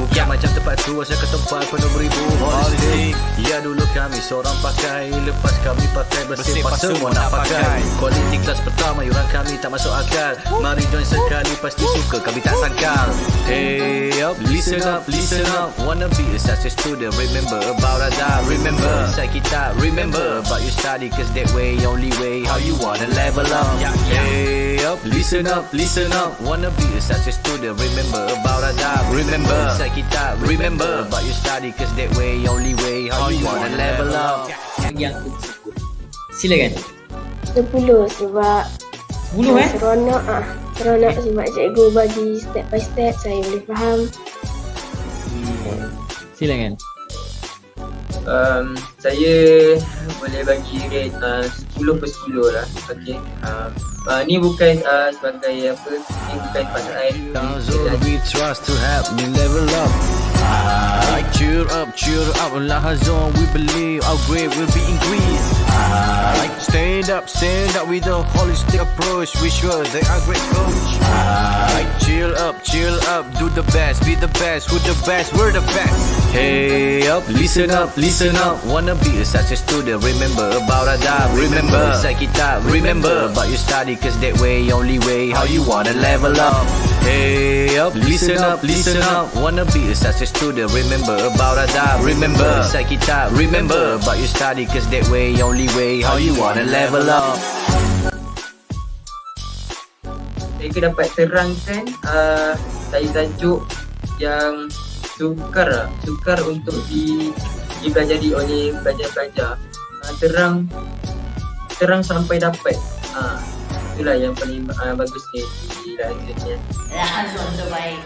Bukan macam tempat tu, asal ke tempat penuh beribu. Politik, ya dulu kami seorang pakai. Lepas kami pakai bersih pas semua nak pakai. Kualiti kelas pertama, yuran kami tak masuk akal. Mari join sekali, pasti suka kami tak sangkal. Hey up, listen up, listen up. Wanna be a success student, remember about adab. Remember, inside kita, remember about you study, cause that way, only way, how you wanna level up. Hey up, listen up, listen up. Wanna be a success student, remember about adab. Remember, inside kita, remember about you study, cause that way, only way, how you wanna level up. Yang tersebut. Silakan. 10 sebab 10 seronok sebab cikgu bagi step by step, saya boleh faham. Silakan. Saya boleh bagi rate 10 per 10 lah. Okay. Ni bukan sebagai apa, ni bukan pasal air. Lahazun, we trust to help me level up. Cheer up, Lahazun, we believe our grade will be increased. Stand up with a holistic approach. We sure they are great coach. Chill up, do the best, be the best, who the best, we're the best. Hey up, listen up, listen up. Wanna be a success student, remember about adab. Remember, say kita, remember about your study, cause that way, only way, how you wanna level up. Hey up, listen up, listen up. Wanna be a success student, remember about adab. Remember, say kita, remember about your study, cause that way, only way, how you wanna level up. Mereka dapat terangkan tajuk yang sukar untuk dipelajari oleh pelajar-pelajar. Terang sampai dapat. Itulah yang paling bagusnya di Lahazan ni. Lahazan terbaik.